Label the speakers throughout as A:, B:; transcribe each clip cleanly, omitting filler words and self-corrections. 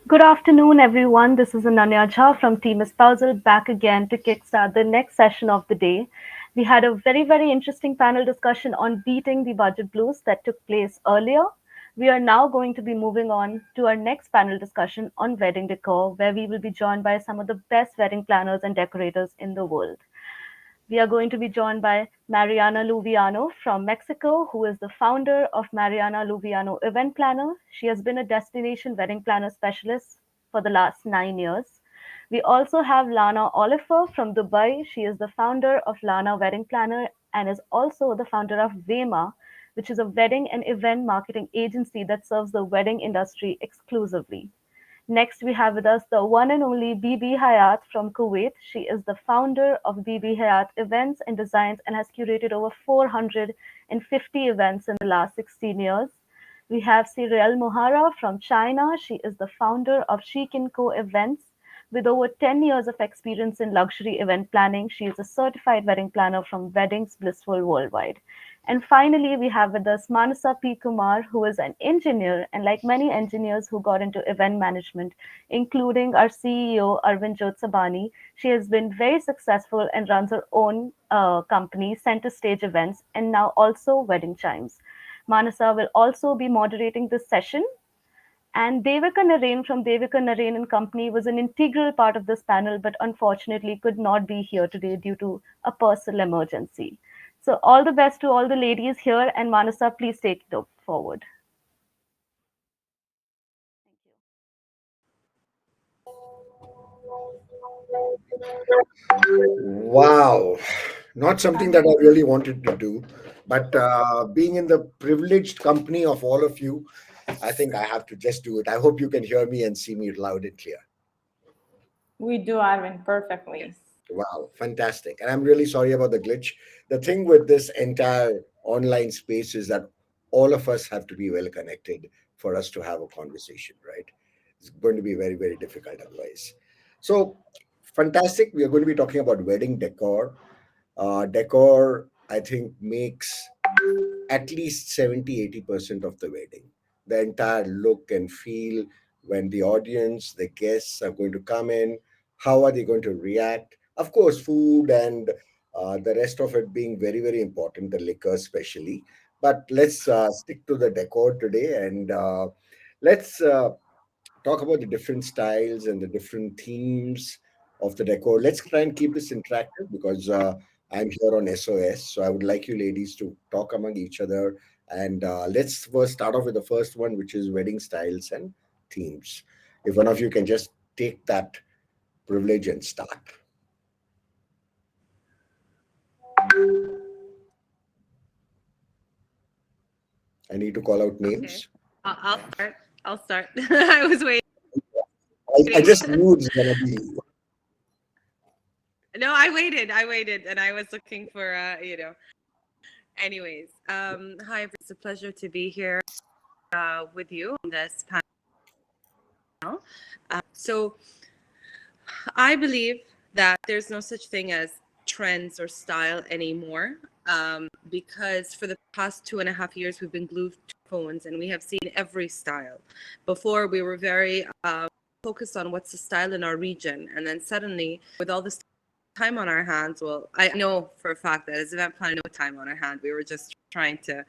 A: Good afternoon, everyone. This is Ananya Jha from Team Espousal back again to kickstart the next session of the day. We had a very interesting panel discussion on beating the budget blues that took place earlier. We are now going to be moving on to our next panel discussion on wedding decor, where we will be joined by some of the best wedding planners and decorators in the world. We are going to be joined by Mariana Luviano from Mexico, who is the founder of Mariana Luviano Event Planner. She has been a destination wedding planner specialist for the last 9 years. We also have Lana Olifer from Dubai. She is the founder of Lana Wedding Planner and is also the founder of Vema, which is a wedding and event marketing agency that serves the wedding industry exclusively. Next, we have with us the one and only Bibi Hayat from Kuwait. She is the founder of Bibi Hayat Events and Designs and has curated over 450 events in the last 16 years. We have Cyrielle Mohara from China. She is the founder of Chic Co Events. With over 10 years of experience in luxury event planning, she is a certified wedding planner from Weddings Blissful Worldwide. And finally, we have with us Manasa P. Kumar, who is an engineer, and like many engineers who got into event management, including our CEO, Arvind Jotsabani, she has been very successful and runs her own company, Center Stage Events, and now also Wedding Chimes. Manasa will also be moderating this session, and Devika Narain from Devika Narain and Company was an integral part of this panel, but unfortunately could not be here today due to a personal emergency. So all the best to all the ladies here, and Manasa, please take it forward. Thank you.
B: Wow, not something that I really wanted to do, but being in the privileged company of all of you, I think I have to just do it. I hope you can hear me and see me loud and clear.
C: We do, Arvin, perfectly.
B: Wow, fantastic. And I'm really sorry about the glitch. The thing with this entire online space is that all of us have to be well connected for us to have a conversation, right? It's going to be very difficult otherwise. So, fantastic. We are going to be talking about wedding decor. Decor, I think, makes at least 70-80% of the wedding. The entire look and feel, when the audience, the guests are going to come in, how are they going to react? Of course, food and the rest of it being very important, the liquor especially. But let's stick to the decor today, and let's talk about the different styles and the different themes of the decor. Let's try and keep this interactive because I'm here on SOS. So I would like you ladies to talk among each other. And let's first start off with the first one, which is wedding styles and themes. If one of you can just take that privilege and start. I need to call out
D: Okay,
B: names.
D: I'll start. I'll start. I was waiting.
B: I just knew it's going to be you.
D: No, I waited, and I was looking for, Anyways, hi, it's a pleasure to be here with you on this panel. So I believe that there's no such thing as trends or style anymore, because for the past 2.5 years, we've been glued to phones and we have seen every style. Before, we were very focused on what's the style in our region. And then suddenly, with all this time on our hands, well, I know for a fact that as event planner, no time on our hand. We were just trying to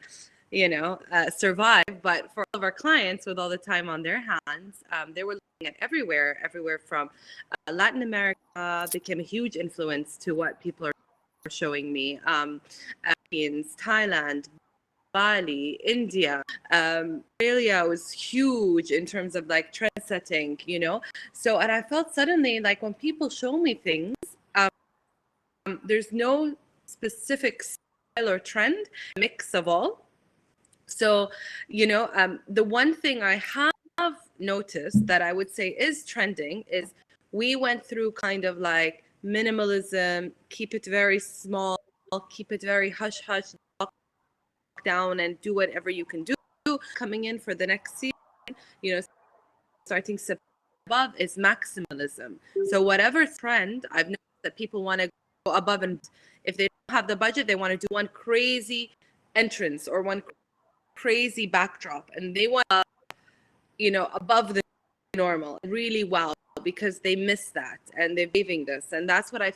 D: survive. But for all of our clients with all the time on their hands, they were looking at everywhere from Latin America became a huge influence to what people are showing me. Philippines, Thailand, Bali, India, Australia was huge in terms of like trend setting, So, and I felt suddenly like when people show me things, there's no specific style or trend, mix of all. So, the one thing I have noticed that I would say is trending is we went through kind of like minimalism, keep it very small, keep it very hush hush, lock down and do whatever you can do. Coming in for the next season, you know, starting September above is maximalism. So whatever trend, I've noticed that people want to go above, and if they don't have the budget, they want to do one crazy entrance or one crazy backdrop, and they want above the normal, really well, because they miss that and they're craving this. And that's what I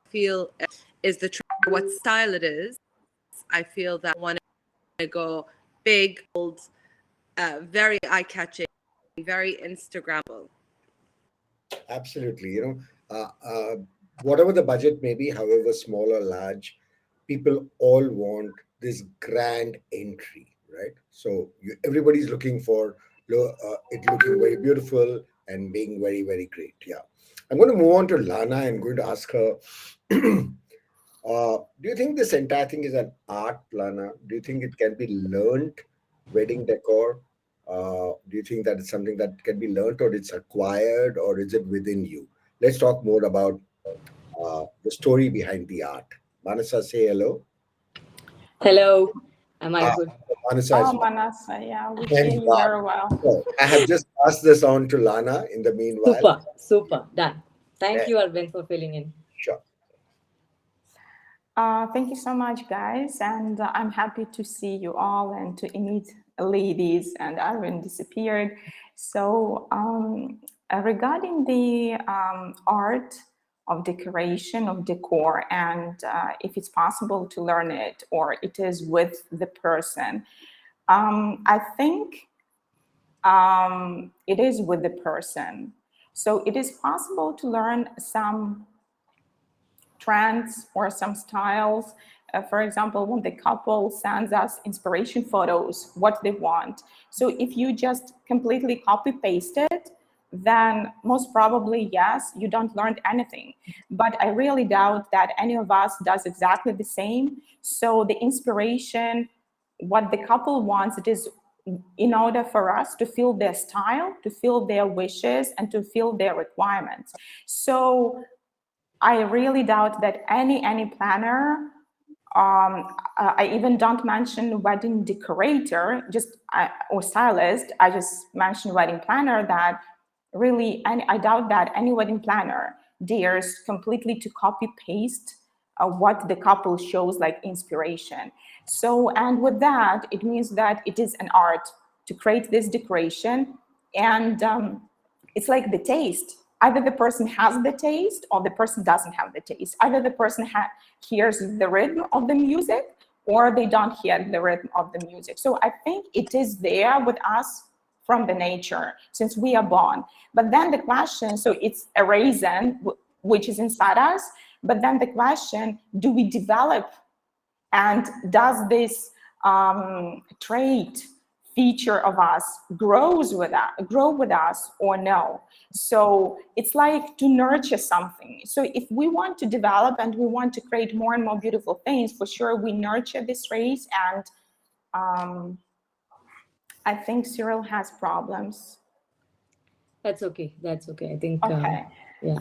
D: feel is the trend. What style it is, I feel that I want to go big, bold, very eye-catching, very Instagrammable.
B: Absolutely. Whatever the budget may be, however small or large, people all want this grand entry, right? So everybody's looking for it looking very beautiful and being very, very great. Yeah. I'm going to move on to Lana. I'm going to ask her, do you think this entire thing is an art, Lana? Do you think it can be learned, wedding decor? Do you think that it's something that can be learned, or it's acquired, or is it within you? Let's talk more about the story behind the art. Manasa, say hello.
E: Hello, am I
B: Ah,
E: good?
B: Manasa
C: Oh,
B: is back.
C: Manasa, yeah, we hear
B: Thank
C: you
B: God.
C: very well.
B: So I have just passed this on to Lana in the meanwhile.
E: Super, super, done.
B: Eh,
E: Thank you, Arvind, for filling in.
B: sure.
C: Thank you so much, guys, and I'm happy to see you all and to meet ladies. And Arvin disappeared. So, regarding the art of decoration, of decor, and if it's possible to learn it or it is with the person, I think it is with the person. So it is possible to learn some trends or some styles. For example, when the couple sends us inspiration photos, what they want. So if you just completely copy paste it, then most probably, yes, you don't learn anything. But I really doubt that any of us does exactly the same. So the inspiration, what the couple wants, it is in order for us to feel their style, to feel their wishes, and to feel their requirements. So I really doubt that any planner, I even don't mention wedding decorator, or stylist. I just mentioned wedding planner. That really, and I doubt that any wedding planner dares completely to copy paste what the couple shows like inspiration. So, and with that, it means that it is an art to create this decoration, and it's like the taste. Either the person has the taste or the person doesn't have the taste. Either the person hears the rhythm of the music or they don't hear the rhythm of the music. So I think it is there with us from the nature since we are born. But then the question, so it's a reason which is inside us, but then the question, do we develop, and does this trait, feature of us grow with us or no? So it's like to nurture something. So if we want to develop and we want to create more and more beautiful things, for sure we nurture this race. And I think Cyrielle has problems.
E: That's okay. That's okay. I think,
C: Okay.
E: yeah.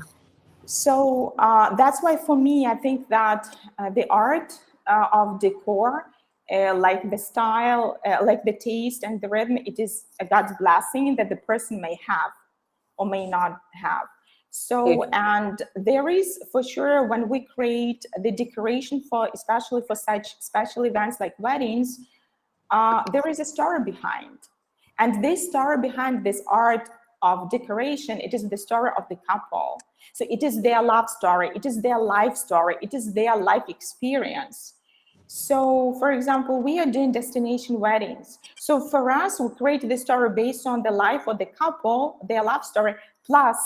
C: So that's why for me, I think that the art of decor, like the style, like the taste and the rhythm, it is a God's blessing that the person may have or may not have. So, and there is for sure, when we create the decoration for, especially for such special events like weddings, there is a story behind. And this story behind this art of decoration, it is the story of the couple. So it is their love story, it is their life story, it is their life experience. So, for example, we are doing destination weddings. So for us, we create the story based on the life of the couple, their love story, plus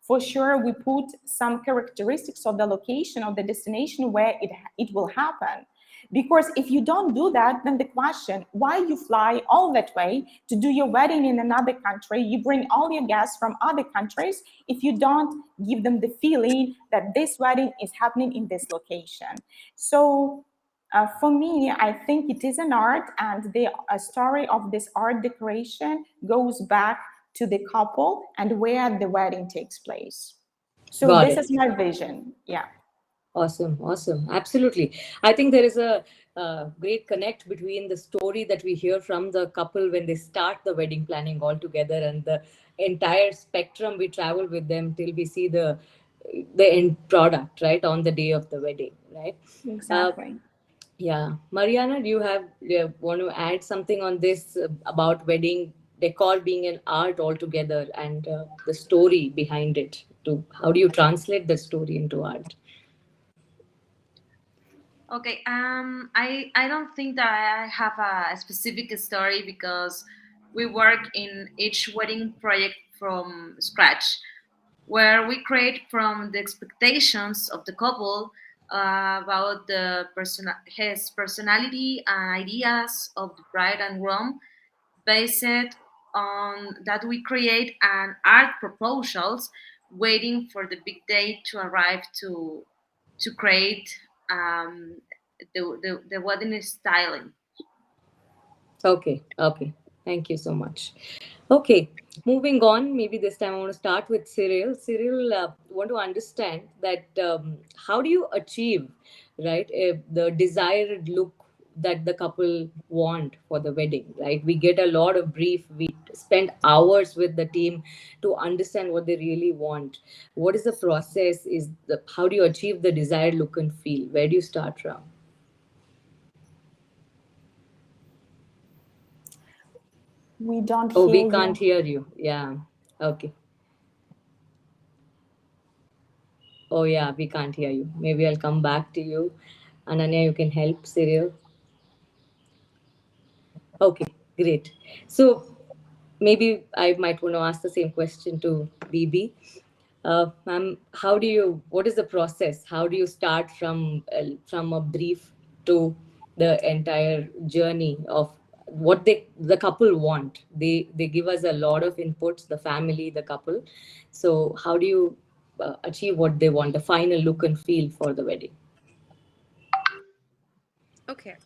C: for sure we put some characteristics of the location of the destination where it will happen. Because if you don't do that, then the question, why you fly all that way to do your wedding in another country, you bring all your guests from other countries, if you don't give them the feeling that this wedding is happening in this location. So for me, I think it is an art, and the story of this art decoration goes back to the couple and where the wedding takes place. So
E: Got
C: this
E: it.
C: is my vision. Yeah.
E: Awesome, awesome. Absolutely. I think there is a great connect between the story that we hear from the couple when they start the wedding planning all together, and the entire spectrum we travel with them till we see the end product, right, on the day of the wedding, right?
C: Exactly.
E: Yeah. Mariana, do you want to add something on this about wedding decor being an art altogether, and the story behind it. To how do you translate the story into art?
F: Okay, I don't think that I have a specific story because we work in each wedding project from scratch, where we create from the expectations of the couple about his personality and ideas of the bride and groom. Based on that, we create an art proposals, waiting for the big day to arrive to create the wedding styling.
E: Okay, okay. Thank you so much. Okay, moving on. Maybe this time I want to start with Cyrielle. Cyrielle, want to understand that how do you achieve, right, the desired look that the couple want for the wedding, right? We get a lot of brief. We spend hours with the team to understand what they really want. What is the process? How do you achieve the desired look and feel? Where do you start from?
C: We don't
E: Oh,
C: hear
E: we can't
C: you.
E: hear you. Yeah. Okay. Oh, yeah, we can't hear you. Maybe I'll come back to you. Ananya, you can help Cyril. Okay, great. So maybe I might want to ask the same question to Bibi. Ma'am, what is the process? How do you start from a brief to the entire journey of what the couple want? They give us a lot of inputs, the family, the couple. So how do you achieve what they want, the final look and feel for the wedding?
D: Okay,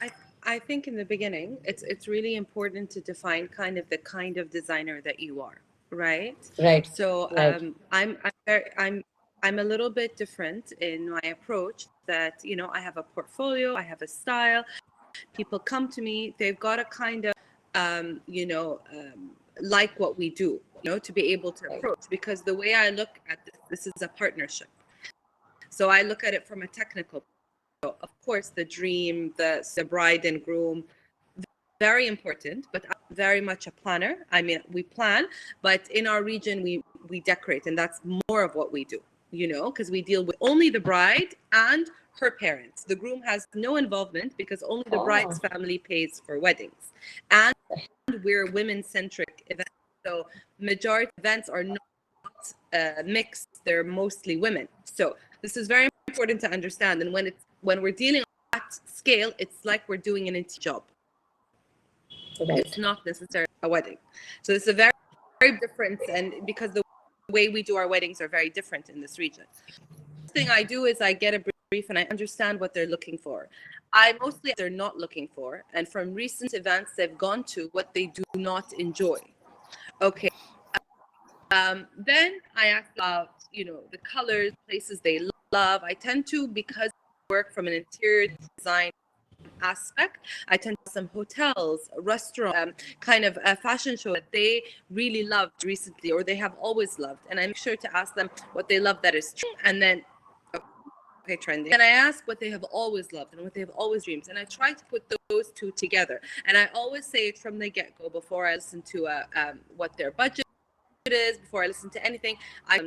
D: I think in the beginning, it's really important to define kind of designer that you are, right?
E: Right,
D: So
E: right.
D: I'm a little bit different in my approach. That I have a portfolio, I have a style. People come to me, they've got to kind of like what we do, to be able to approach. Because the way I look at this is a partnership. So I look at it from a technical. Of course, the dream, the bride and groom, very important, but I'm very much a planner. I mean, we plan, but in our region, we decorate, and that's more of what we do, because we deal with only the bride and her parents. The groom has no involvement because only the bride's
E: Oh,
D: family pays for weddings. And we're women-centric events. So majority events are not mixed, they're mostly women. So this is very important to understand. And when we're dealing on that scale, it's like we're doing an interior job. It's
E: right.
D: not necessarily a wedding. So it's a very, very different, and because the way we do our weddings are very different in this region. The thing I do is I get a brief and I understand what they're looking for. I mostly they're not looking for, and from recent events they've gone to what they do not enjoy. Okay. Then I ask about, the colors, places they love. I tend to, because I work from an interior design aspect, I tend to some hotels, restaurants, kind of a fashion show that they really loved recently, or they have always loved. And I make sure to ask them what they love that is true, and then, okay, trending. And I ask what they have always loved and what they have always dreamed. And I try to put those two together. And I always say it from the get-go before I listen to what their budget is, before I listen to anything.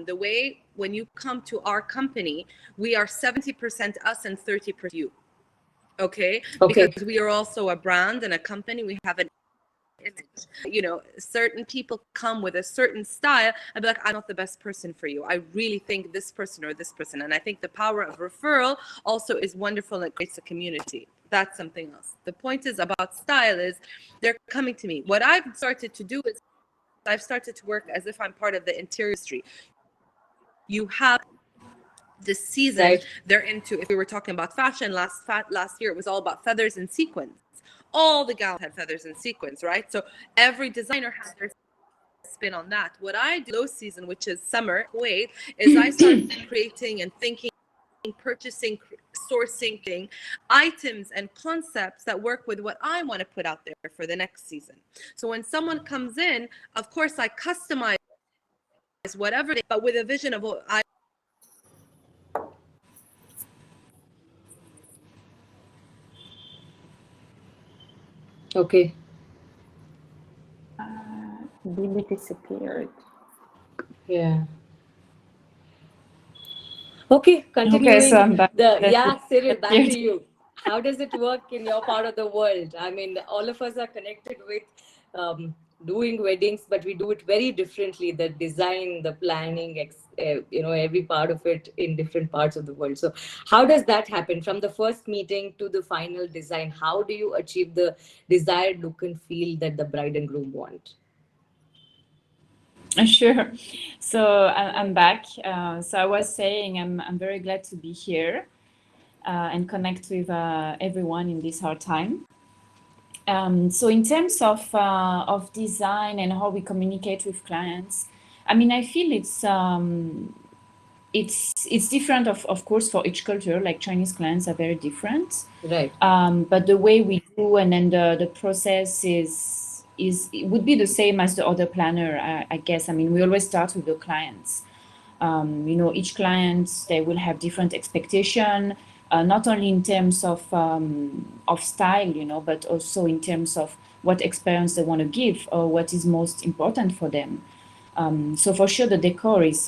D: The way when you come to our company, we are 70% us and 30% you. Okay?
E: Okay.
D: Because we are also a brand and a company. We have an image. Certain people come with a certain style. I'd be like, I'm not the best person for you. I really think this person or this person. And I think the power of referral also is wonderful and it creates a community. That's something else. The point is about style is they're coming to me. What I've started to do is I've started to work as if I'm part of the interior industry. You have this season,
E: Right.
D: they're into, if we were talking about fashion last year, it was all about feathers and sequins. All the gowns had feathers and sequins, right? So every designer has their spin on that. What I do low season, which is summer, Kuwait, is I start creating and thinking, purchasing, sourcing items and concepts that work with what I want to put out there for the next season. So when someone comes in, of course I customize whatever, but with a vision of what I.
E: Okay.
C: Bibi disappeared.
E: Yeah. Okay,
G: Okay, so
E: continuing
G: I'm back.
E: Cyrielle, back to you. How does it work in your part of the world? I mean, all of us are connected with doing weddings, but we do it very differently. The design, the planning, every part of it in different parts of the world. So, how does that happen from the first meeting to the final design? How do you achieve the desired look and feel that the bride and groom want?
G: Sure. So I'm back. So I was saying I'm very glad to be here and connect with everyone in this hard time. So in terms of design and how we communicate with clients, I mean, I feel it's different of course for each culture. Like Chinese clients are very different,
E: Right.
G: but the way we do and then the process is it would be the same as the other planner, I guess. I mean, we always start with the clients. Each client, they will have different expectation, not only in terms of style, but also in terms of what experience they want to give or what is most important for them. So for sure, the decor is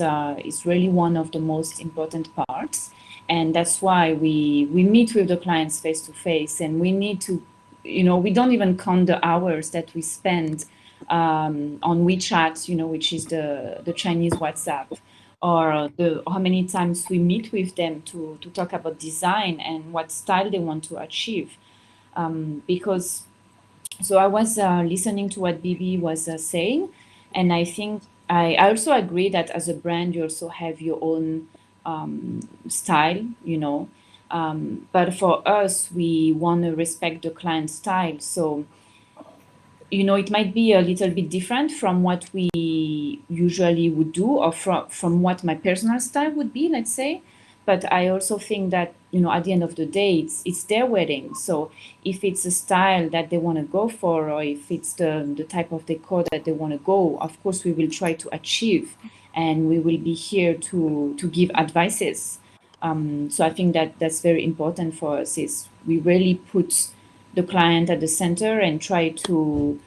G: really one of the most important parts, and that's why we meet with the clients face to face, and we need to, we don't even count the hours that we spend on WeChat, which is the Chinese WhatsApp, or how many times we meet with them to talk about design and what style they want to achieve, because. So I was listening to what Bibi was saying, and I think I also agree that as a brand, you also have your own style, but for us, we want to respect the client style. So, it might be a little bit different from what we usually would do, or from what my personal style would be, let's say. But I also think that, at the end of the day, it's their wedding. So if it's a style that they want to go for, or if it's the type of decor that they want to go, of course, we will try to achieve, and we will be here to give advices. So I think that that's very important for us, is we really put the client at the center and try to,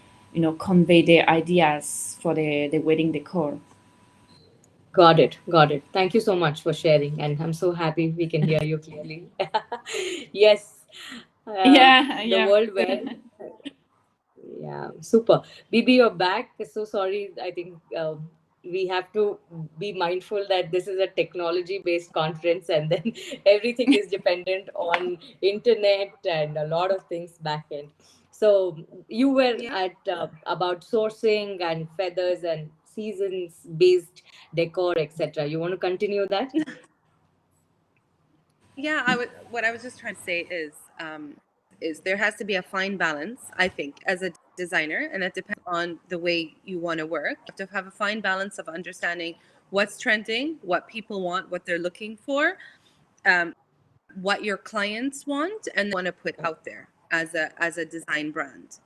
G: convey their ideas for the wedding decor.
E: Got it. Got it. Thank you so much for sharing. And I'm so happy we can hear you clearly. Yes. The
G: Yeah.
E: world where, yeah, super. Bibi, you're back. So sorry. I think we have to be mindful that this is a technology based conference, and then everything is dependent on internet and a lot of things back end. So you were
D: Yeah.
E: at about sourcing and feathers and seasons based decor, etc. You want to continue that?
D: Yeah, what I was just trying to say is there has to be a fine balance, I think, as a designer, and it depends on the way you want to work. You have to have a fine balance of understanding what's trending, what people want, what they're looking for, what your clients want, and want to put out there as a design brand,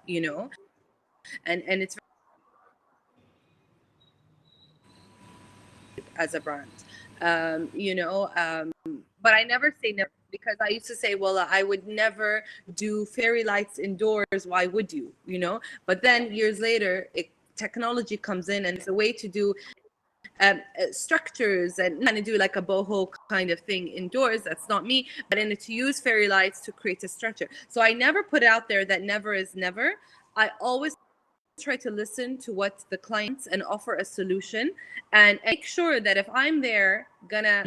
D: and it's as a brand, but I never say never, because I used to say, well, I would never do fairy lights indoors. Why would you? But then years later, technology comes in, and it's a way to do structures and kind of do like a boho kind of thing indoors. That's not me, but in it to use fairy lights to create a structure. So I never put out there that never is never. I always try to listen to what the clients and offer a solution, and make sure that if I'm there gonna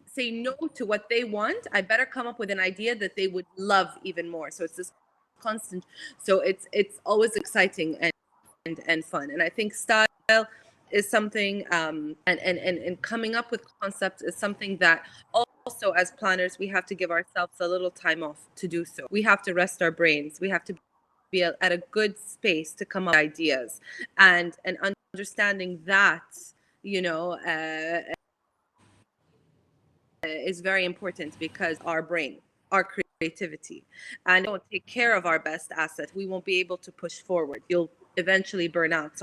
D: say no to what they want, I better come up with an idea that they would love even more. So it's this constant, so it's always exciting and fun. And I think style is something, and coming up with concepts is something that also, as planners, we have to give ourselves a little time off to do so. We have to rest our brains. We have to be at a good space to come up with ideas, and understanding that is very important, because our brain, our creativity, and don't take care of our best asset, we won't be able to push forward. You'll eventually burn out. So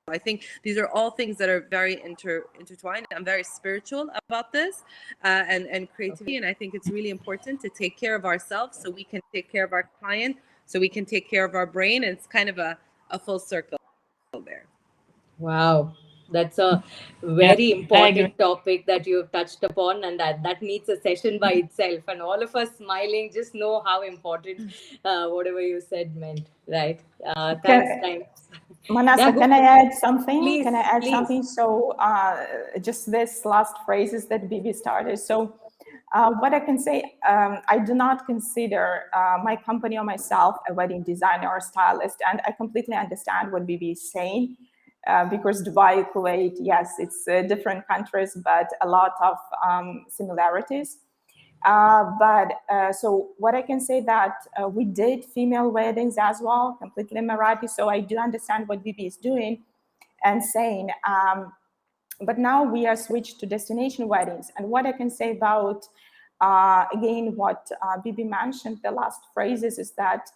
D: I think these are all things that are very intertwined. I'm very spiritual about this, and creativity, and I think it's really important to take care of ourselves so we can take care of our client, so we can take care of our brain, and it's kind of a full circle there.
E: Wow, that's a
G: Yeah,
E: very
G: I agree.
E: important topic that you have touched upon, and that needs a session by itself. And all of us smiling just know how important whatever you said meant, right? Thanks,
C: Can,
E: thanks. Yeah,
C: Manasa,
E: go,
C: can I add something? Can I
E: please,
C: add
E: please.
C: something? So, just this last phrases that Bibi started. So, what I can say, I do not consider my company or myself a wedding designer or stylist, and I completely understand what Bibi is saying. Because Dubai, Kuwait, yes, it's different countries, but a lot of similarities. But so what I can say that we did female weddings as well, completely Marathi. So I do understand what Bibi is doing and saying. But now we are switched to destination weddings. And what I can say about, again, what Bibi mentioned, the last phrases is that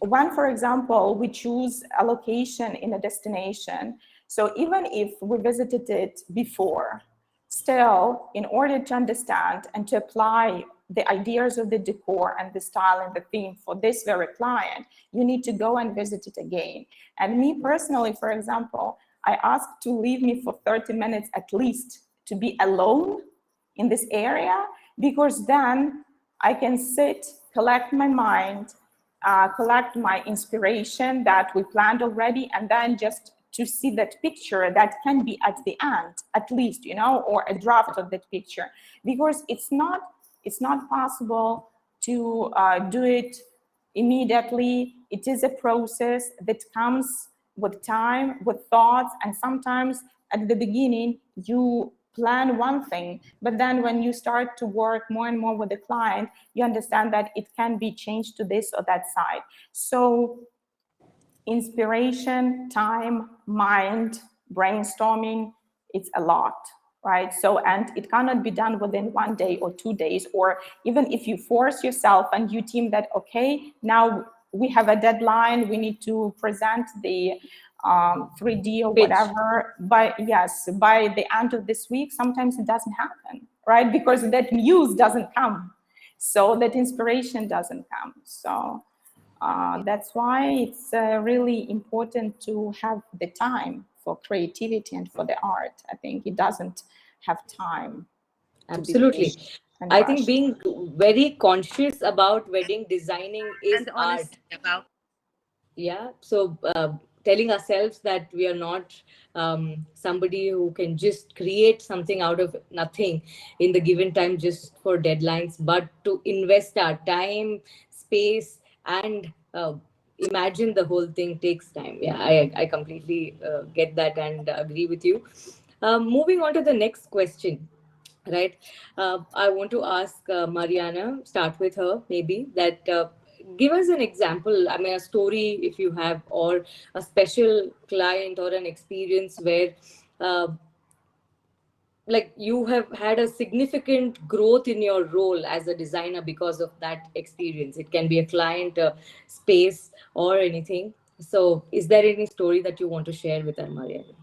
C: when, for example, we choose a location in a destination, so even if we visited it before, still, in order to understand and to apply the ideas of the decor and the style and the theme for this very client, you need to go and visit it again. And me personally, for example, I asked to leave me for 30 minutes at least to be alone in this area, because then I can sit, collect my mind, collect my inspiration that we planned already, and then just to see that picture that can be at the end, at least, or a draft of that picture, because it's not possible to do it immediately. It is a process that comes with time, with thoughts, and sometimes at the beginning you plan one thing, but then when you start to work more and more with the client, you understand that it can be changed to this or that side. So inspiration, time, mind, brainstorming, it's a lot, right? So, and it cannot be done within 1 day or 2 days, or even if you force yourself and you team that, okay, now we have a deadline, we need to present the 3D or
E: Pitch.
C: whatever, by the end of this week, sometimes it doesn't happen, right? Because that news doesn't come. So that inspiration doesn't come. So that's why it's really important to have the time for creativity and for the art. I think it doesn't have time to be
E: Absolutely.
C: pushed and
E: I think
C: rushed.
E: being very conscious about wedding designing is
D: And
E: art.
D: honesty about.
E: Yeah, so telling ourselves that we are not somebody who can just create something out of nothing in the given time just for deadlines, but to invest our time, space, and imagine the whole thing takes time. Yeah, I completely get that and agree with you. Moving on to the next question, right? I want to ask Mariana, start with her maybe, that give us an example, I mean, a story if you have, or a special client or an experience where uh, like you have had a significant growth in your role as a designer because of that experience. It can be a client, space, or anything. So is there any story that you want to share with us, Mariana?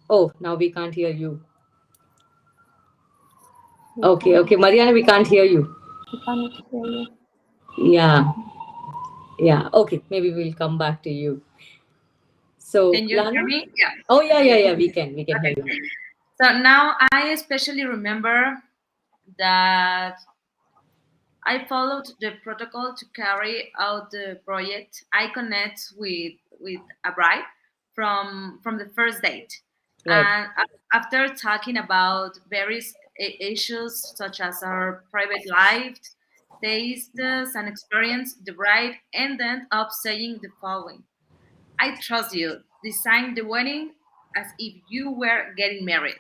E: Oh, now we can't hear you.
C: We
E: Okay,
C: cannot,
E: okay, Mariana, we can't hear you.
C: we cannot hear you.
E: Yeah, yeah. Okay, maybe we'll come back to you. So,
F: Can you hear
E: Lana?
F: me? Yeah.
E: Oh, yeah, yeah,
F: Okay.
E: yeah. We can hear
F: Okay.
E: you now.
F: So now I especially remember that I followed the protocol to carry out the project. I connect with a bride from the first date,
E: Right.
F: and after talking about various issues such as our private life, tastes, and experience, the bride ended up saying the following: "I trust you. Design the wedding as if you were getting married."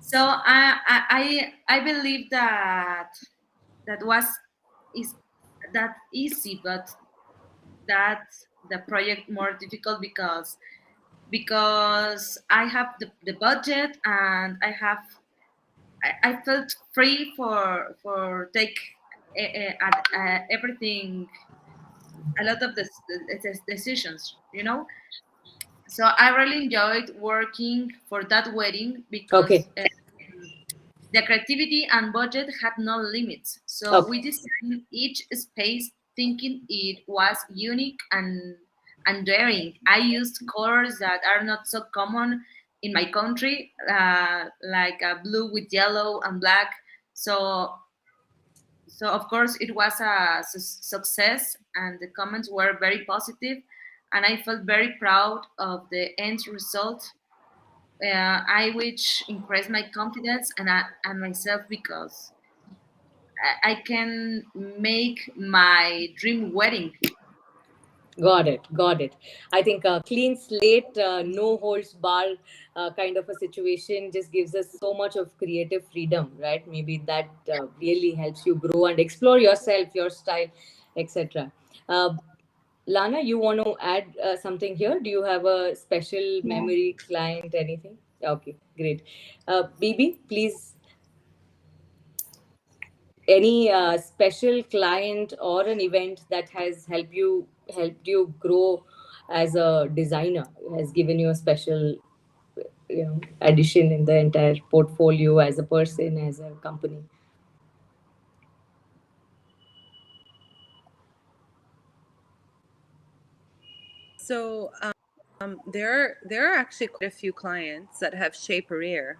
F: So I believe that that was is that easy, but that the project more difficult because I have the budget, and I felt free for take everything, a lot of the decisions. So I really enjoyed working for that wedding because
E: Okay.
F: the creativity and budget had no limits. So
E: Okay.
F: we designed each space thinking it was unique and daring. I used colors that are not so common in my country, like blue with yellow and black. So, so of course, it was a success, and the comments were very positive, and I felt very proud of the end result. I which increased my confidence and myself because I can make my dream wedding.
E: Got it, got it. I think a clean slate, no holds barred kind of a situation just gives us so much of creative freedom, right? Maybe that really helps you grow and explore yourself, your style, etc. Uh, Lana, you want to add something here? Do you have a special
C: Yeah.
E: memory client, anything? Okay, great. Bibi, please, any special client or an event that has helped you grow as a designer, has given you a special addition in the entire portfolio as a person, as a company?
D: So there are actually quite a few clients that have shaped career.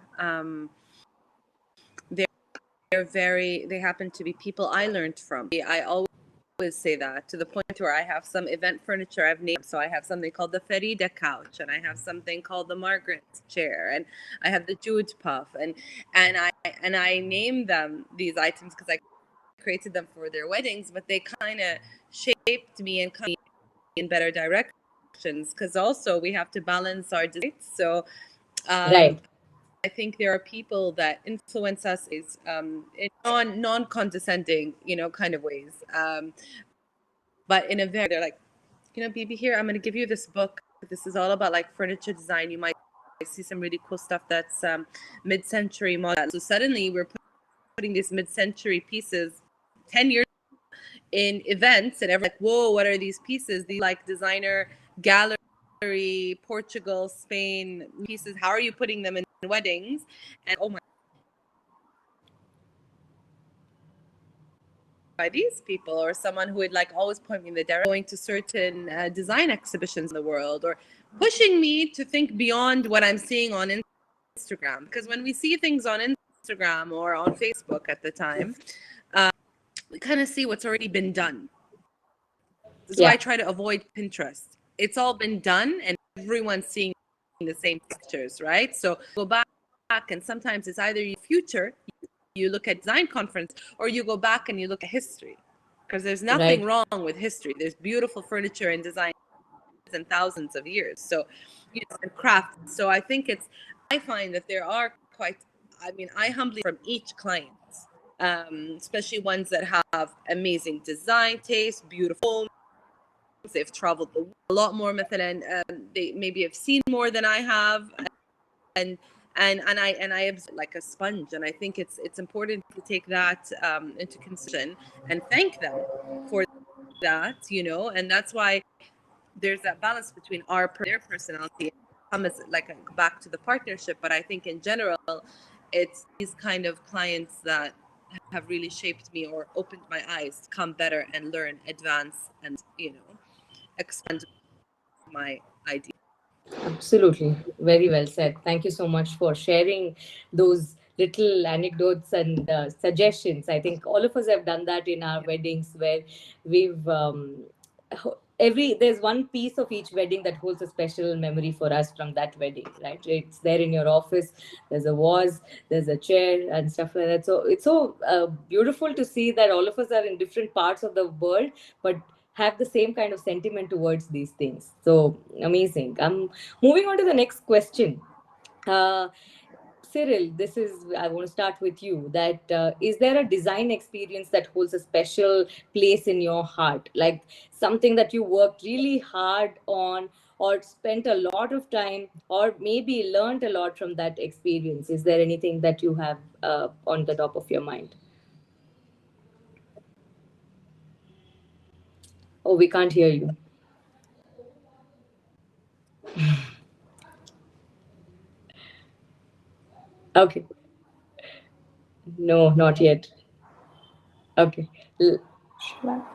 D: They happen to be people I learned from. I always say that, to the point where I have some event furniture I've named. So I have something called the Farida couch, and I have something called the Margaret chair, and I have the Jude puff, and I name them these items because I created them for their weddings, but they kind of shaped me and kind of in better directions, because also we have to balance our desires. So
E: Right.
D: I think there are people that influence us is in non-condescending, kind of ways. But in a very, they're like, Bibi, here, I'm going to give you this book. This is all about like furniture design. You might see some really cool stuff that's mid-century modern. So suddenly we're putting these mid-century pieces 10 years in events, and everyone's like, whoa, what are these pieces? These like designer gallery, Portugal, Spain pieces. How are you putting them in weddings? And oh my, by these people, or someone who would like always point me in the direction, going to certain design exhibitions in the world, or pushing me to think beyond what I'm seeing on Instagram. Because when we see things on Instagram or on Facebook at the time, we kind of see what's already been done. This is why
E: Yeah.
D: I try to avoid Pinterest. It's all been done, and everyone's seeing the same pictures, right? So go back, and sometimes it's either your future, you look at design conference, or you go back and you look at history, because there's nothing
E: Right.
D: wrong with history. There's beautiful furniture and design and thousands of years. So, and craft. So I find that there are quite, I humbly from each client, especially ones that have amazing design taste, beautiful homes. They've traveled a lot more, مثلا, they maybe have seen more than I have, and I absorb like a sponge. And I think it's important to take that into consideration and thank them for that, and that's why there's that balance between their personality, come as like back to the partnership. But I think in general, it's these kind of clients that have really shaped me or opened my eyes to come better and learn, advance, and expand my idea.
E: Absolutely. Very well said. Thank you so much for sharing those little anecdotes and suggestions. I think all of us have done that in our weddings, where we've there's one piece of each wedding that holds a special memory for us from that wedding, right? It's there in your office. There's a vase, there's a chair, and stuff like that. So it's so beautiful to see that all of us are in different parts of the world, but have the same kind of sentiment towards these things. So amazing. I'm moving on to the next question. Uh, Cyrielle, I want to start with you. That is there a design experience that holds a special place in your heart? Like something that you worked really hard on, or spent a lot of time, or maybe learned a lot from that experience? Is there anything that you have on the top of your mind? Oh, we can't hear you. Okay. No, not yet. Okay. L-
C: She left.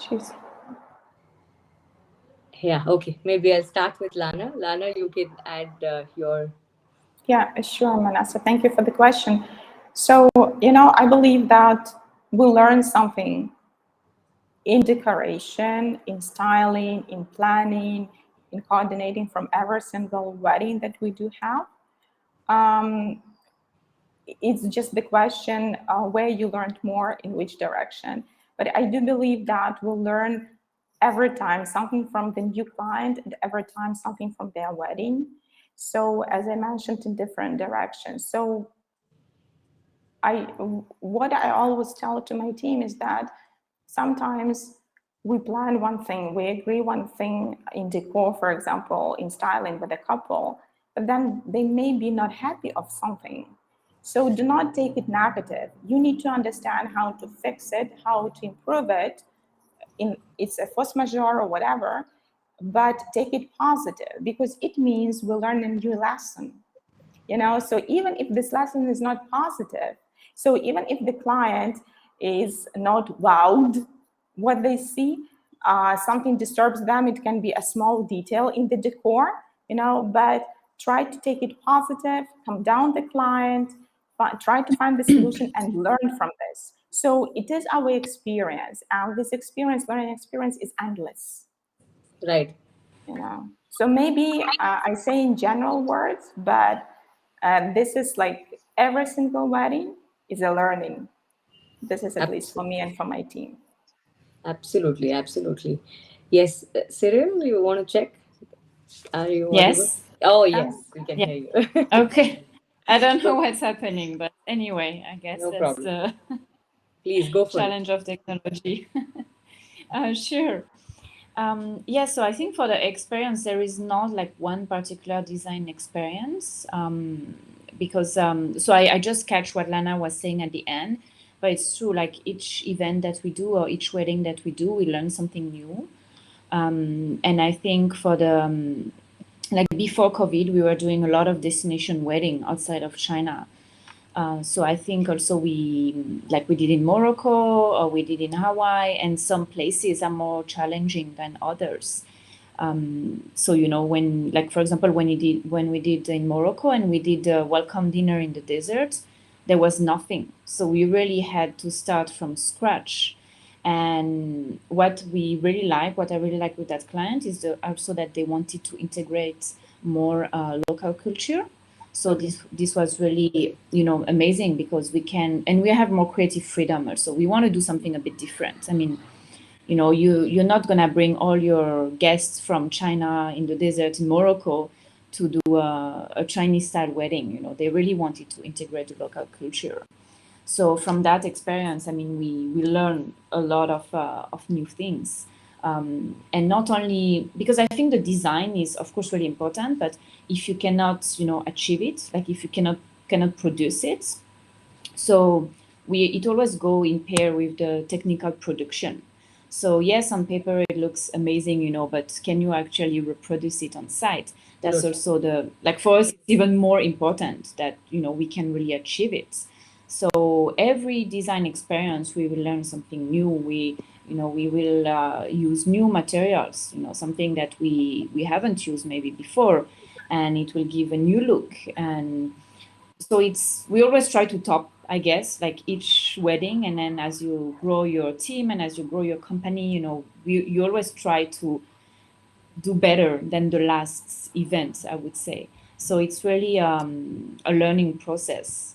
C: She's
E: Yeah, okay. Maybe I'll start with Lana. Lana, you can add your.
C: Yeah, sure, Manasa. Thank you for the question. So, I believe that we learn something in decoration, in styling, in planning, in coordinating from every single wedding that we do have. Um, it's just the question where you learned more in which direction. But I do believe that we'll learn every time something from the new client and every time something from their wedding. So as I mentioned, in different directions. So I what I always tell to my team is that sometimes we plan one thing, we agree one thing in decor, for example, in styling with a couple, but then they may be not happy of something. So do not take it negative. You need to understand how to fix it, how to improve it. In it's a force majeure or whatever, but take it positive because it means we learn a new lesson. So even if this lesson is not positive, so even if the client is not wowed what they see, something disturbs them, it can be a small detail in the decor, but try to take it positive, calm down the client, try to find the solution and learn from this. So it is our experience, and this experience, learning experience, is endless.
E: Right.
C: So maybe I say in general words, but this is like every single wedding is a learning. This is at least for me and for my team.
E: Absolutely, absolutely. Yes, Cyril, you want to check? Are you audible?
G: Yes.
E: Oh,
C: Yeah.
E: yes, we can
G: Yeah.
E: hear you.
G: Okay. I don't know
E: So,
G: what's happening, but anyway, I guess
E: no
G: that's
E: problem.
G: the
E: Please go for it.
G: challenge of technology. Sure. Yeah, so I think for the experience, there is not like one particular design experience, because so I just catch what Lana was saying at the end, but it's true, like each event that we do or each wedding that we do, we learn something new. And I think for the like before COVID, we were doing a lot of destination wedding outside of China. So I think also we did in Morocco or we did in Hawaii, and some places are more challenging than others. So when, like for example, when we did in Morocco and we did a welcome dinner in the desert, there was nothing. So we really had to start from scratch. And what I really like with that client is also that they wanted to integrate more local culture. So this was really amazing because we have more creative freedom also. We want to do something a bit different. I mean, you're not gonna bring all your guests from China in the desert in Morocco to do a Chinese style wedding. They really wanted to integrate the local culture. So from that experience, I mean, we learn a lot of new things. And not only because I think the design is of course really important, but if you cannot achieve it, like if you cannot produce it, so it always go in pair with the technical production. So yes, on paper it looks amazing, but can you actually reproduce it on site? That's
E: Absolutely.
G: also for us, it's even more important that we can really achieve it. So every design experience, we will learn something new. We will use new materials, something that we haven't used maybe before, and it will give a new look. And so we always try to top, I guess, like each wedding, and then as you grow your team and as you grow your company, you always try to do better than the last event, I would say. So it's really a learning process.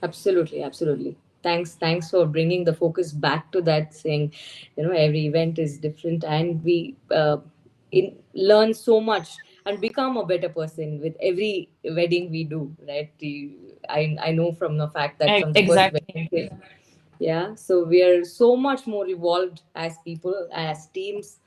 E: Absolutely, absolutely. Thanks for bringing the focus back to that, saying, every event is different, and we learn so much and become a better person with every wedding we do, right? I know from the fact that from the first
G: Exactly.
E: wedding, yeah, so we are so much more evolved as people, as teams.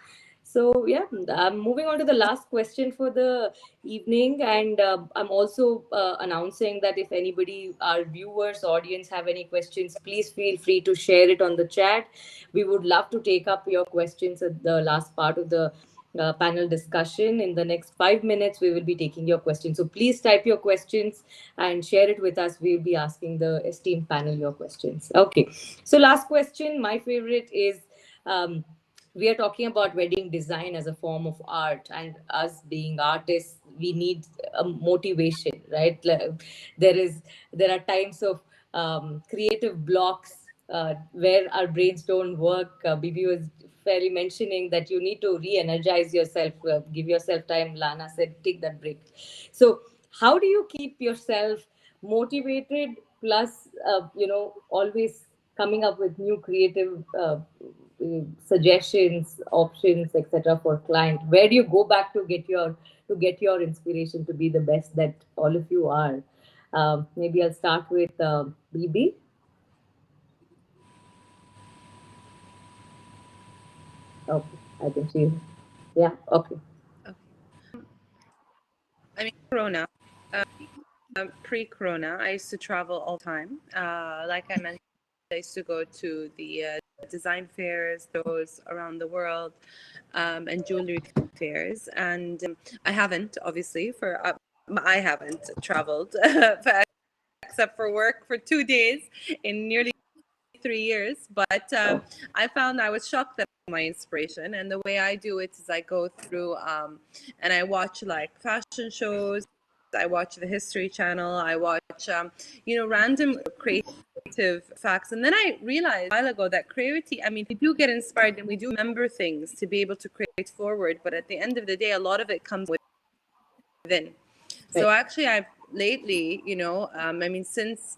E: So yeah, I'm moving on to the last question for the evening, and I'm also announcing that if anybody, our viewers, audience, have any questions, please feel free to share it on the chat. We would love to take up your questions at the last part of the panel discussion. In the next 5 minutes, we will be taking your questions. So please type your questions and share it with us. We'll be asking the esteemed panel your questions. Okay. So last question, my favorite is, um, we are talking about wedding design as a form of art, and us being artists, we need a motivation, right? There is there are times of creative blocks where our brains don't work. Bibi was fairly mentioning that you need to re-energize yourself, give yourself time. Lana said take that break. So how do you keep yourself motivated, plus always coming up with new creative suggestions, options, etc. for client? Where do you go back to get your inspiration to be the best that all of you are? Maybe I'll start with Bibi. Okay, I think she. Yeah. Okay.
D: Okay. I mean, Corona, pre-Corona, I used to travel all the time. Like I mentioned, I used to go to the design fairs, those around the world, and jewelry fairs. And I haven't, obviously, I haven't traveled except for work for 2 days in nearly 3 years. But I found I was shocked at my inspiration. And the way I do it is I go through and I watch like fashion shows. I watch the History Channel. I watch, random creative facts. And then I realized a while ago that creativity, I mean, we do get inspired and we do remember things to be able to create forward. But at the end of the day, a lot of it comes within. So
E: Right.
D: actually, I've lately, I mean, since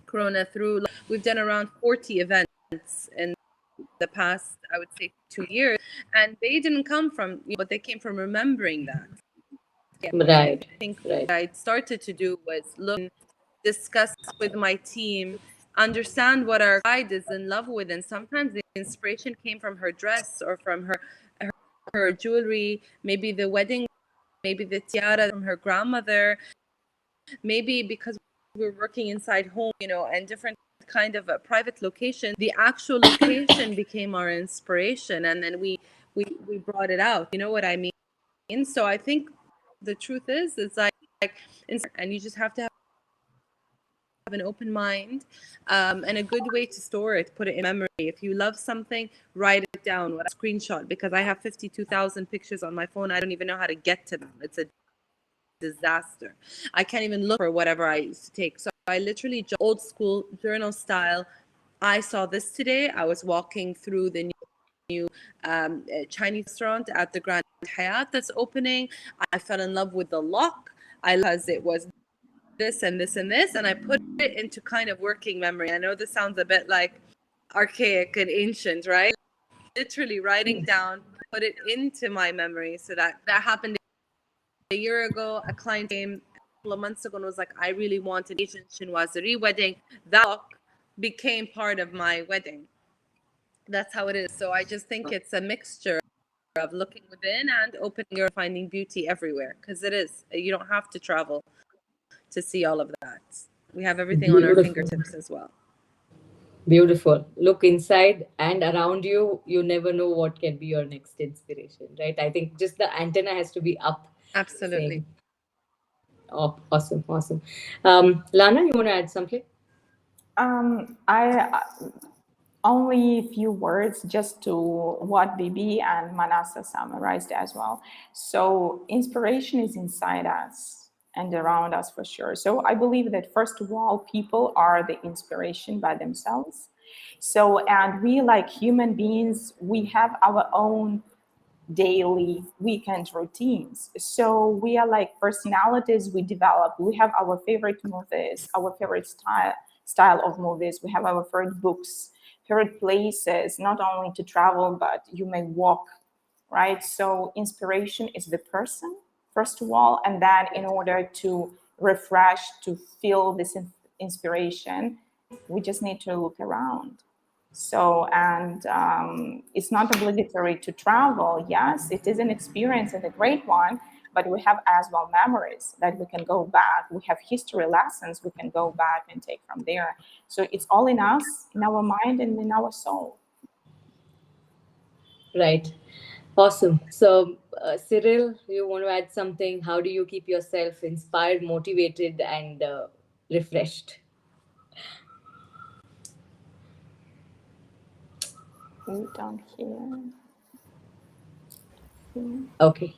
D: Corona through, we've done around 40 events in the past, I would say 2 years, and they didn't come from, but they came from remembering that. I
E: Right.
D: think
E: Right.
D: what I started to do was look, discuss with my team, understand what our guide is in love with, and sometimes the inspiration came from her dress or from her jewelry, maybe the wedding, maybe the tiara from her grandmother, maybe because we're working inside home, and different kind of a private location, the actual location became our inspiration, and then we brought it out. You know what I mean? So I think the truth is, it's like and you just have to have an open mind, and a good way to store it, put it in memory. If you love something, write it down, what a screenshot, because I have 52,000 pictures on my phone. I don't even know how to get to them. It's a disaster. I can't even look for whatever I used to take. So I literally old school journal style. I saw this today. I was walking through the new Chinese restaurant at the Grand Hayat that's opening. I fell in love with the lock. Because it was this and this and this, and I put it into kind of working memory. I know this sounds a bit like archaic and ancient, right? Literally writing down, put it into my memory. So that happened a year ago. A client came a couple of months ago and was like, I really want an Asian chinoiserie wedding. That became part of my wedding. That's how it is. So I just think it's a mixture of looking within and opening your finding beauty everywhere, because it is. You don't have to travel to see all of that. We have everything on our
E: Beautiful.
D: fingertips as well.
E: Beautiful. Look inside and around you. You never know what can be your next inspiration, right? I think just the antenna has to be up,
D: Absolutely.
E: saying, "Oh, awesome, awesome." Lana, you want to add something?
C: I only a few words just to what Bibi and Manasa summarized as well. So inspiration is inside us and around us for sure. So I believe that first of all, people are the inspiration by themselves. So, and we like human beings, we have our own daily weekend routines. So we are like personalities we develop. We have our favorite movies, our favorite style of movies. We have our favorite books, favorite places, not only to travel, but you may walk, right? So inspiration is the person, first of all, and then in order to refresh, to feel this inspiration, we just need to look around. So, and it's not obligatory to travel. Yes, it is an experience and a great one, but we have as well memories that we can go back. We have history lessons we can go back and take from there. So it's all in us, in our mind and in our soul.
E: Right. Awesome. So, Cyrielle, you want to add something? How do you keep yourself inspired, motivated, and refreshed?
C: We don't hear.
E: Okay.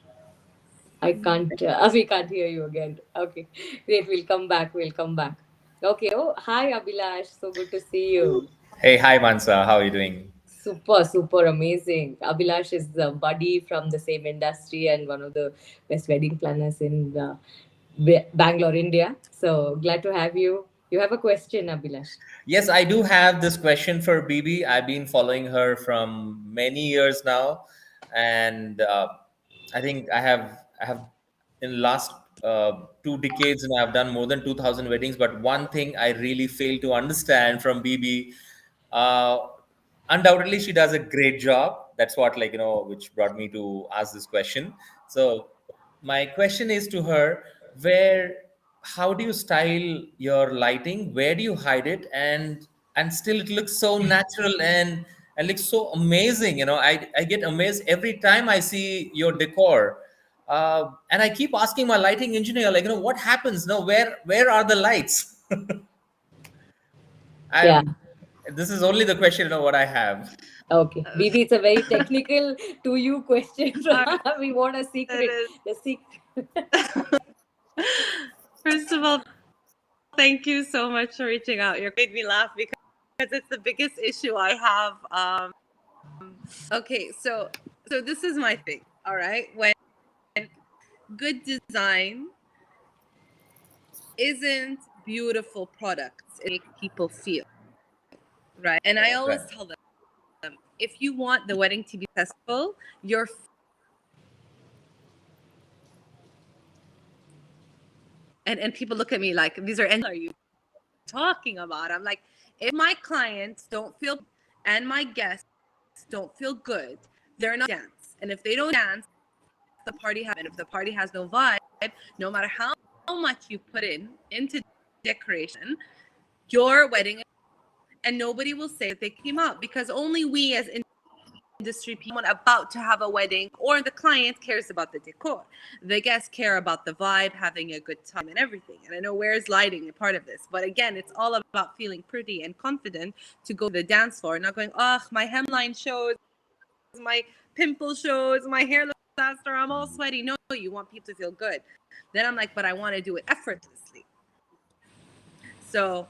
E: I can't, we can't hear you again. Okay. Great. We'll come back. We'll come back. Okay. Oh, hi, Abhilash. So good to see you.
H: Hey, hi Mansa, how are you doing?
E: Super, super amazing. Abhilash is a buddy from the same industry and one of the best wedding planners in Bangalore, India. So glad to have you. You have a question, Abhilash.
H: Yes, I do have this question for Bibi. I've been following her from many years now, and I think I have in last 2 decades now I've done more than 2,000 weddings. But one thing I really fail to understand from Bibi, uh, undoubtedly she does a great job. That's what, like, which brought me to ask this question. So my question is to her, where how do you style your lighting, where do you hide it, and still it looks so natural and looks so amazing. I get amazed every time I see your decor. And I keep asking my lighting engineer, like, what happens, where are the lights?
E: Yeah.
H: I'm This is only the question, what I have.
E: Okay. Bibi, it's a very technical to you question. We want a secret.
D: It
E: The secret.
D: First of all, thank you so much for reaching out. You made me laugh because it's the biggest issue I have. Okay, so this is my thing. All right, when good design isn't beautiful products, it makes people feel right. And I always
H: Right.
D: tell them, if you want the wedding to be successful, your and people look at me like, these are you talking about? I'm like, if my clients don't feel and my guests don't feel good, they're not dance. And if they don't dance, the party and if the party has no vibe, no matter how much you put into decoration, your wedding, and nobody will say that they came out, because only we as industry people about to have a wedding or the client cares about the decor. The guests care about the vibe, having a good time and everything. And I know where's lighting a part of this, but again, it's all about feeling pretty and confident to go to the dance floor, not going, oh, my hemline shows, my pimple shows, my hair looks disaster, I'm all sweaty. No, you want people to feel good. Then I'm like, but I want to do it effortlessly. So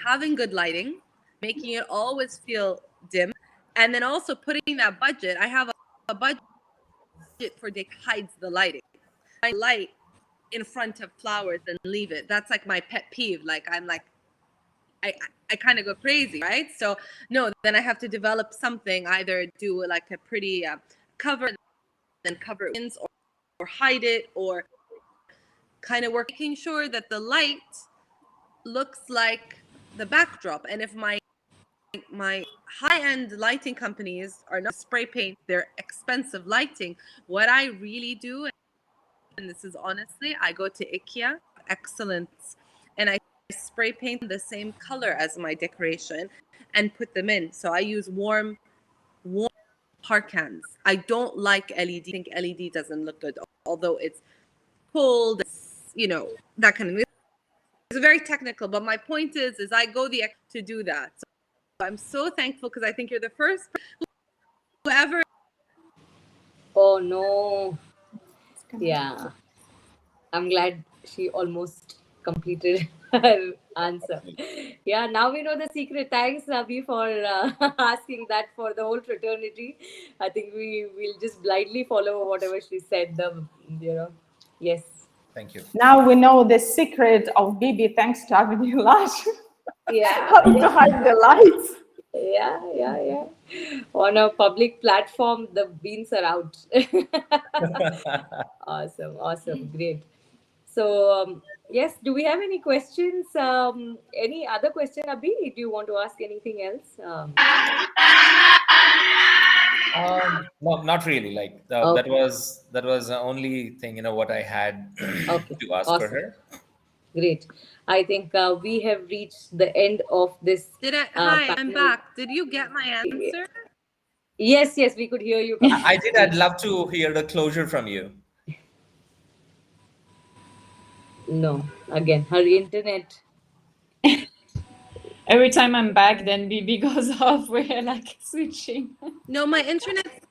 D: having good lighting, making it always feel dim, and then also putting that budget. I have a budget for hides the lighting. I light in front of flowers and leave it. That's like my pet peeve. Like I'm like, I kind of go crazy, right? So no, then I have to develop something. Either do like a pretty cover, then cover it or hide it, or kind of making sure that the light looks like the backdrop. And if my high-end lighting companies are not spray paint their expensive lighting, what I really do, and this is honestly, I go to IKEA, excellence, and I spray paint the same color as my decoration and put them in. So I use warm parkans. I don't like LED. I think LED doesn't look good, although it's pulled, that kind of thing. It's very technical, but my point is I go to do that. So I'm so thankful, because I think you're the first who ever.
E: Oh no. Yeah. I'm glad she almost completed her answer. Yeah, now we know the secret. Thanks, Abhi, for asking that for the whole fraternity. I think we will just blindly follow whatever she said. Yes.
H: Thank you.
C: Now we know the secret of Bibi, thanks to Abhilash.
E: Yeah.
C: How to hide the lights.
E: Yeah. On a public platform, the beans are out. Awesome, great. So, yes, do we have any questions? Any other question, Abhi? Do you want to ask anything else?
H: No, not really. Like
E: Okay.
H: that was the only thing, what I had
E: Okay,
H: to ask for
E: awesome.
H: her.
E: Great. I think we have reached the end of this
D: Hi, I'm
E: panel.
D: back. Did you get my answer?
E: Yes, we could hear you.
H: I did. I'd love to hear the closure from you.
E: No, again, her internet.
G: Every time I'm back, then Bibi goes off. We're like switching.
D: No, my internet.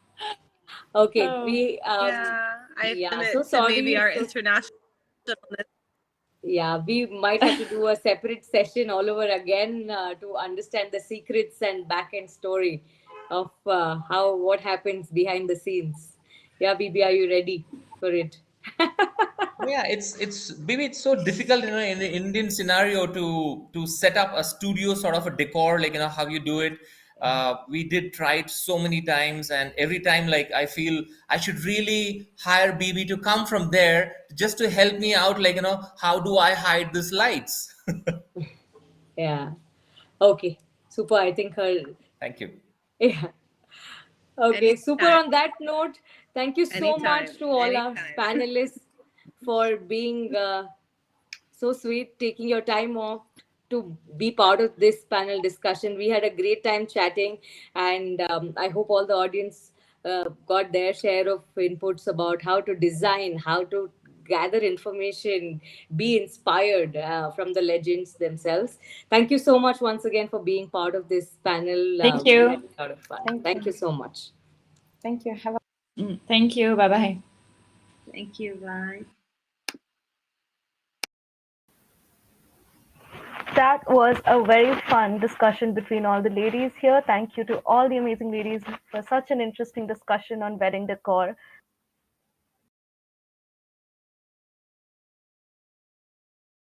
E: Okay,
G: Oh.
E: we
D: Yeah, I
E: yeah, so
D: limit to maybe
E: sorry.
D: our
E: So
D: international.
E: yeah, we might have to do a separate session all over again to understand the secrets and back end story of how what happens behind the scenes. Yeah, Bibi, are you ready for it?
H: Yeah, it's maybe it's so difficult, in the Indian scenario to set up a studio sort of a decor, like how you do it. We did try it so many times, and every time, like, I feel I should really hire BB to come from there just to help me out, like, how do I hide these lights?
E: Yeah. Okay. Super. I think her.
H: Thank you.
E: Yeah. Okay. Super.
D: Anytime,
E: On that note, thank you so much
D: anytime,
E: to all our
D: anytime.
E: panelists for being so sweet, taking your time off to be part of this panel discussion. We had a great time chatting, and I hope all the audience got their share of inputs about how to design, how to gather information, be inspired from the legends themselves. Thank you so much once again for being part of this panel.
G: Thank
E: We had
G: you.
E: a lot of fun.
C: Thank
E: Thank you
C: you.
E: so much.
C: Thank you. Have a
G: Thank you. Bye bye.
F: Thank you. Bye.
A: That was a very fun discussion between all the ladies here. Thank you to all the amazing ladies for such an interesting discussion on wedding decor.